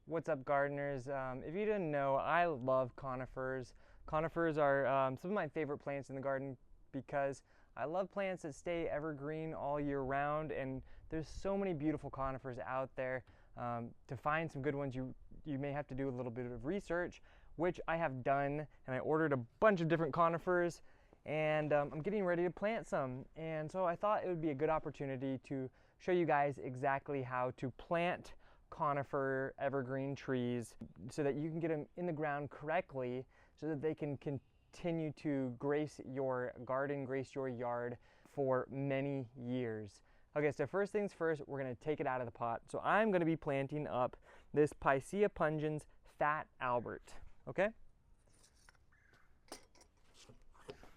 What's up, gardeners? If you didn't know, I love conifers. Conifers are some of my favorite plants in the garden because I love plants that stay evergreen all year round, and there's so many beautiful conifers out there. To find some good ones, you may have to do a little bit of research, which I have done, and I ordered a bunch of different conifers, and I'm getting ready to plant some. And so I thought it would be a good opportunity to show you guys exactly how to plant conifer evergreen trees so that you can get them in the ground correctly so that they can continue to grace your garden, grace your yard for many years. Okay, so first things first, we're going to take it out of the pot. So I'm going to be planting up this Picea pungens Fat Albert, okay?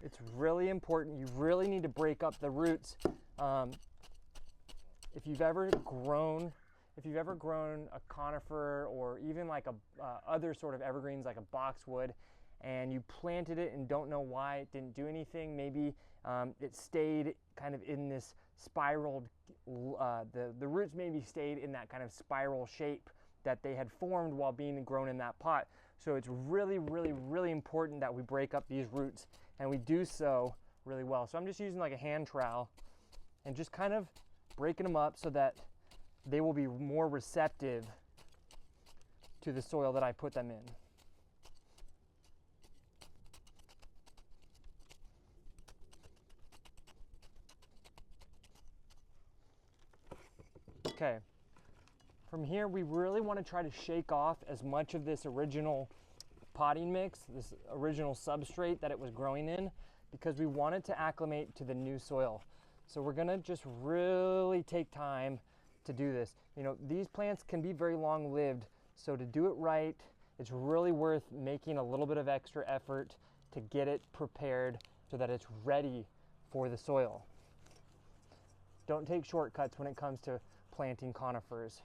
It's really important. You really need to break up the roots. If you've ever grown a conifer or even like a other sort of evergreens like a boxwood, and you planted it and don't know why it didn't do anything, maybe it stayed kind of in this spiraled, the roots maybe stayed in that kind of spiral shape that they had formed while being grown in that pot. So it's really, really, really important that we break up these roots, and we do so really well. So I'm just using like a hand trowel and just kind of breaking them up so that they will be more receptive to the soil that I put them in. Okay, from here we really want to try to shake off as much of this original potting mix, this original substrate that it was growing in, because we want it to acclimate to the new soil. So we're gonna just really take time to do this. You know, these plants can be very long-lived, so to do it right, it's really worth making a little bit of extra effort to get it prepared so that it's ready for the soil. Don't take shortcuts when it comes to planting conifers.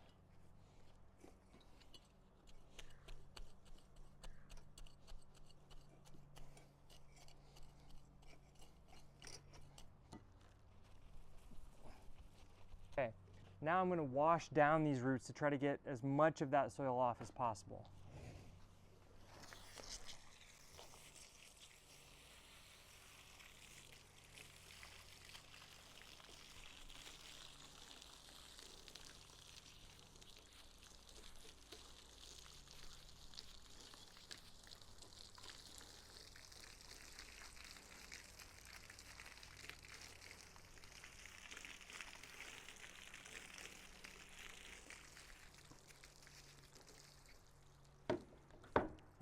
Okay, now I'm going to wash down these roots to try to get as much of that soil off as possible.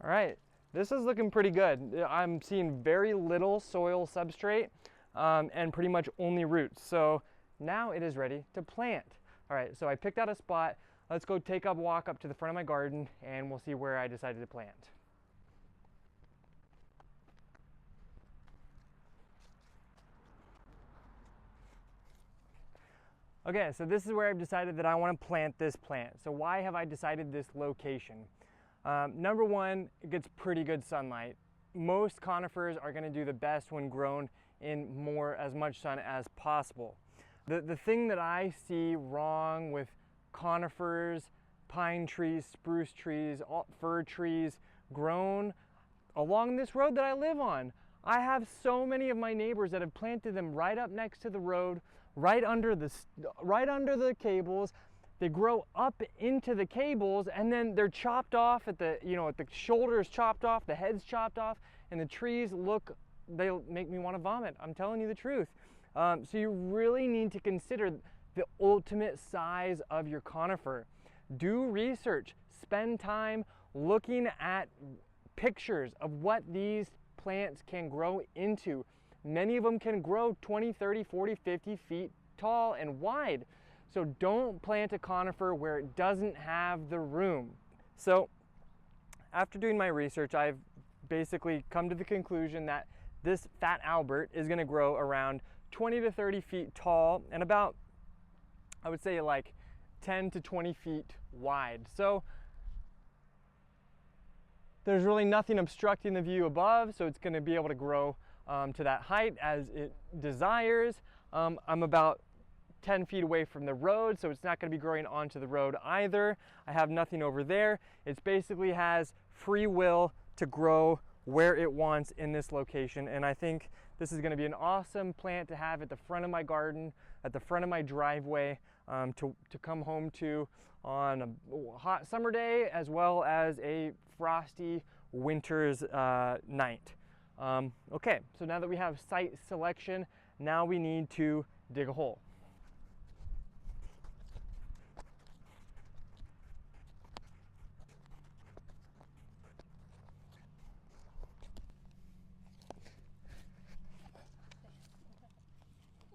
All right, this is looking pretty good. I'm seeing very little soil substrate and pretty much only roots. So now it is ready to plant. All right, so I picked out a spot. Let's go take a walk up to the front of my garden and we'll see where I decided to plant. Okay, so this is where I've decided that I want to plant this plant. So why have I decided this location? Number one, it gets pretty good sunlight. Most conifers are going to do the best when grown in as much sun as possible. The thing that I see wrong with conifers, pine trees, spruce trees, fir trees grown along this road that I live on, I have so many of my neighbors that have planted them right up next to the road, right under the cables. They grow up into the cables and then they're chopped off at the shoulders chopped off, the head's chopped off, and the trees they'll make me want to vomit. I'm telling you the truth. So you really need to consider the ultimate size of your conifer. Do research, spend time looking at pictures of what these plants can grow into. Many of them can grow 20, 30, 40, 50 feet tall and wide. So don't plant a conifer where it doesn't have the room. So after doing my research, I've basically come to the conclusion that this Fat Albert is going to grow around 20 to 30 feet tall and about, I would say, like 10 to 20 feet wide. So there's really nothing obstructing the view above, so it's going to be able to grow to that height as it desires. I'm about 10 feet away from the road, so it's not going to be growing onto the road either. I have nothing over there. It basically has free will to grow where it wants in this location, and I think this is going to be an awesome plant to have at the front of my garden, at the front of my driveway, to come home to on a hot summer day as well as a frosty winter's night. Okay, so now that we have site selection, now we need to dig a hole.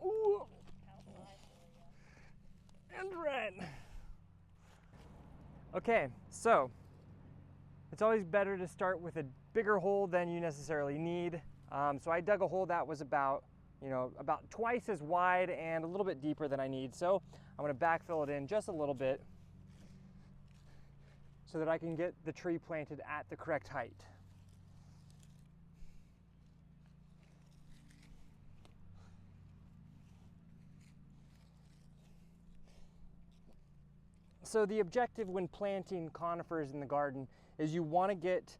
Ooh. And red. Okay, so it's always better to start with a bigger hole than you necessarily need. So I dug a hole that was about twice as wide and a little bit deeper than I need. So I'm going to backfill it in just a little bit so that I can get the tree planted at the correct height. So the objective when planting conifers in the garden is you want to get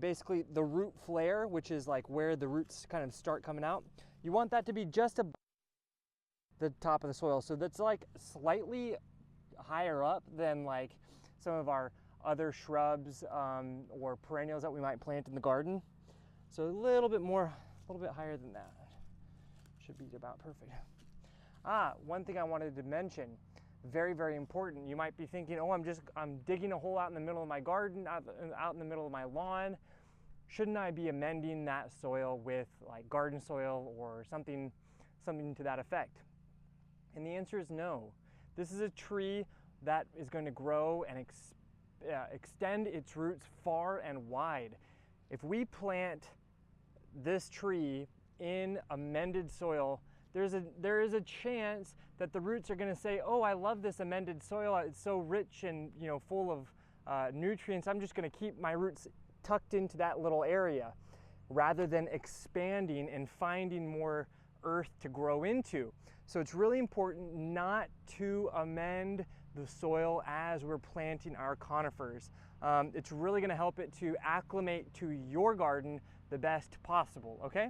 basically the root flare, which is like where the roots kind of start coming out. You want that to be just above the top of the soil. So that's like slightly higher up than like some of our other shrubs or perennials that we might plant in the garden. So a little bit more, a little bit higher than that. Should be about perfect. One thing I wanted to mention, very, very important. You might be thinking, oh, I'm digging a hole out in the middle of my garden, out in the middle of my lawn. Shouldn't I be amending that soil with like garden soil or something to that effect? And the answer is no. This is a tree that is going to grow and extend its roots far and wide. If we plant this tree in amended soil, there is a chance that the roots are going to say, oh, I love this amended soil. It's so rich and full of nutrients. I'm just going to keep my roots tucked into that little area rather than expanding and finding more earth to grow into. So it's really important not to amend the soil as we're planting our conifers. It's really going to help it to acclimate to your garden the best possible, okay?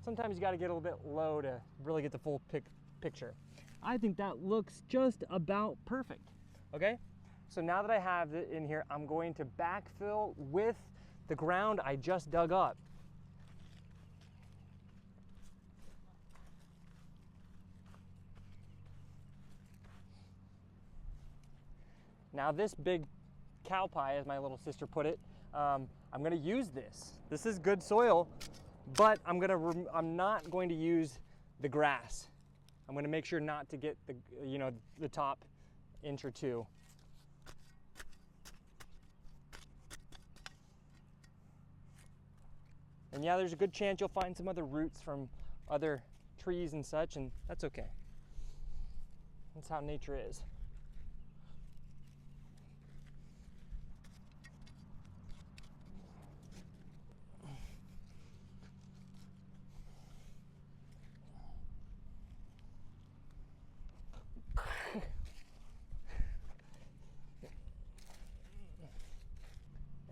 Sometimes you got to get a little bit low to really get the full picture. I think that looks just about perfect, okay? So now that I have it in here, I'm going to backfill with the ground I just dug up. Now this big cow pie, as my little sister put it, I'm going to use this. This is good soil, but I'm not going to use the grass. I'm going to make sure not to get the top inch or two. And yeah, there's a good chance you'll find some other roots from other trees and such, and that's okay. That's how nature is.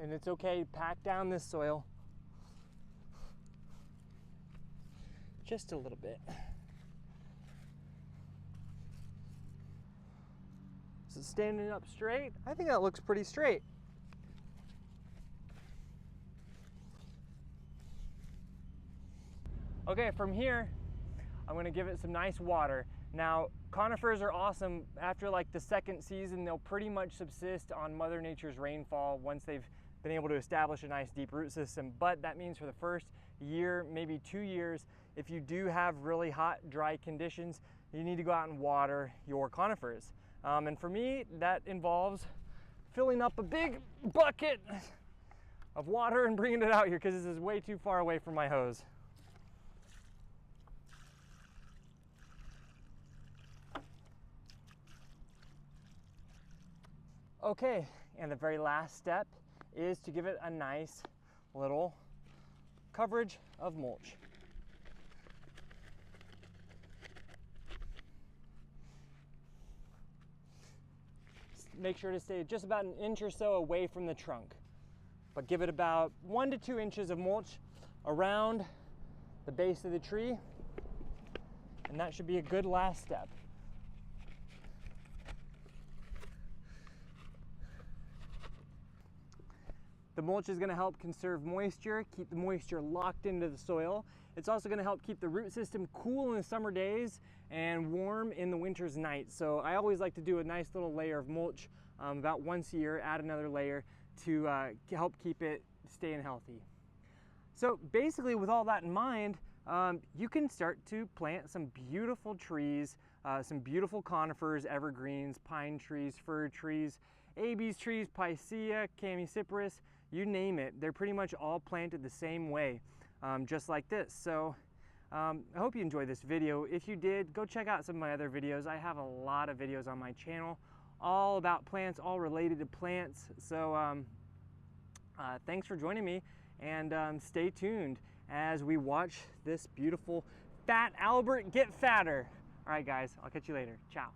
And it's okay to pack down this soil just a little bit. Is it standing up straight? I think that looks pretty straight. Okay, from here, I'm gonna give it some nice water. Now, conifers are awesome. After like the second season, they'll pretty much subsist on Mother Nature's rainfall once they've been able to establish a nice deep root system. But that means for the first year, maybe 2 years, if you do have really hot, dry conditions, you need to go out and water your conifers. And for me, that involves filling up a big bucket of water and bringing it out here because this is way too far away from my hose. Okay, and the very last step is to give it a nice little coverage of mulch. make sure to stay just about an inch or so away from the trunk. But give it about 1 to 2 inches of mulch around the base of the tree, and that should be a good last step. The mulch is going to help conserve moisture, keep the moisture locked into the soil. It's also going to help keep the root system cool in the summer days and warm in the winter's nights. So I always like to do a nice little layer of mulch about once a year, add another layer to help keep it staying healthy. So basically, with all that in mind, you can start to plant some beautiful trees, some beautiful conifers, evergreens, pine trees, fir trees, Abies trees, picea, chamaecyparis, you name it. They're pretty much all planted the same way, just like this. So I hope you enjoyed this video. If you did, go check out some of my other videos. I have a lot of videos on my channel, all about plants, all related to plants. So thanks for joining me, and stay tuned as we watch this beautiful fat Albert get fatter. All right, guys, I'll catch you later. Ciao.